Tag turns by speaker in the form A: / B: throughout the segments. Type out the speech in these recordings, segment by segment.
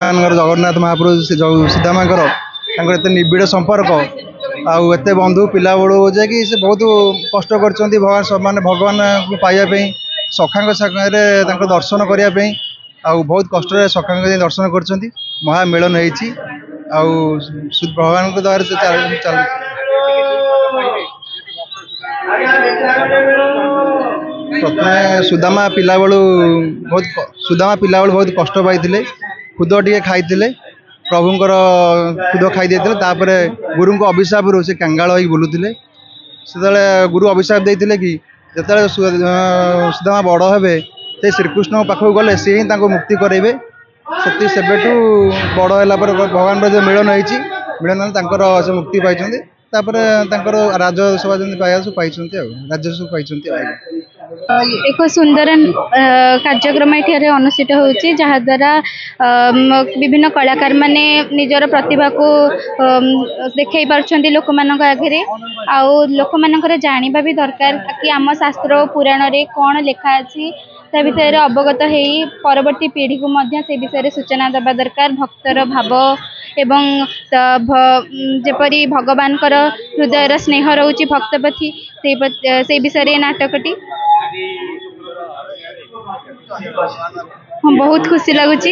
A: जगन्नाथ महाप्रभु से सीतामाकर एत निबिड़ संपर्क आते बंधु पिला बड़ू जे कि से बहुत कष्ट कर भगवान भगवान को पाइबापी सखा सागर दर्शन करने बहुत कष्ट सखा दर्शन कर महामिलन भगवान द्वारा प्रथम सुदामा पिला बेलू बहुत कष्ट पाई खुद टे खाई प्रभुंर खुद खाई देते गुरु को अभिशाप रू से कंगाल हो बुलूले से गुरु अभिशाप देते कि जिते सुदामा बड़ हे से श्रीकृष्ण पाखक गले सी ही मुक्ति करेंगे से बड़ है भगवान जो मिलन मिलन से मुक्ति पाई राजसभा पाई राजस्व पाई
B: एक सुंदर कार्यक्रम ये अनुष्ठित होची जहा द्वारा विभिन्न कलाकार माने निजर प्रतिभा को देखई पारछंती लोक मानक आगे आउ लोक मानकर जानिबा भी दरकार कि आम शास्त्र पुराण रे कौन लिखा अछि ता विषय अवगत हेई परवर्ती पीढ़ी को मध्य से विषय सूचना देवा दरकार भक्तर भाव एवं जेपरी भगवान हृदय स्नेह रोची भक्त प्रति से विषय नाटकटी बहुत खुशी लगुच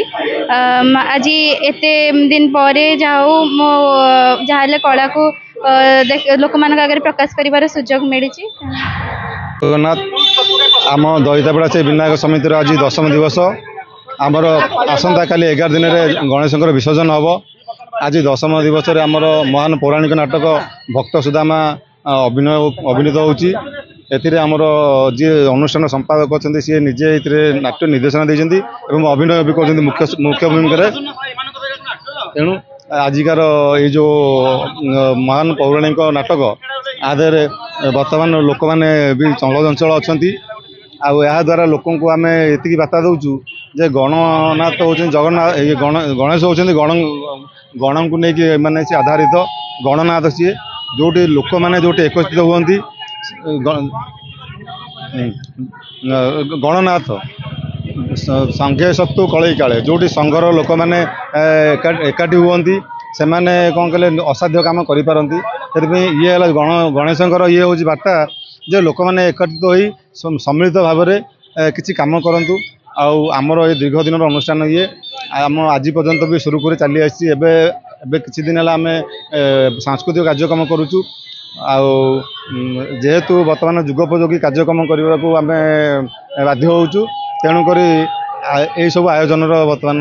B: आज एते दिन पर जाओ मो जहाँ कला को लोक मान आगे प्रकाश कर सुजोग मिली।
C: जगन्नाथ आम दईतापड़ा से विनायक समितिर आज 10म दिवस आमर आसंता काली 11 दिन में गणेश विसर्जन हम आज 10म दिवस आमर महान पौराणिक नाटक भक्त सुदामा अभिनीत होची एथिरे आमर जी अनुष्ठान संपादक अच्छा सी निजे नाट्य निर्देशना देते अभिनय भी कर मुख्य भूमिका तेणु आजिकार ये जो महान पौराणिक नाटक आधे बर्तमान लोक मैंने भी चंचल अच्छा द्वारा लोक को आम ये बार्ता दौचु जे गणनाथ हो जगन्नाथ गणेश होती गण को लेकिन मानने से आधारित गणनाथ सी जो लोक मैंने जो एकत्रित हुए गणनाथ संघे सत्तु कलई काले जो संघर लोक मैंने एकाठी हुए से मैंने कौन कहले असाध्य काम करें ये गणेशंकर ये हूँ बार्ता जे लोक मैंने एकत्रित हो सम्मिलित भाव में किसी कम करूँ आमर ये दीर्घ दिन अनुष्ठान ये आम आज पर्यंत भी सुरुखुरी चली आसी किसी दिन आम सांस्कृतिक कार्यक्रम करुचु जेहेतु बर्तमान जुगोपयोगी कार्यक्रम करने को आम बाध्य होचु तेणुक यही सब आयोजन बर्तमान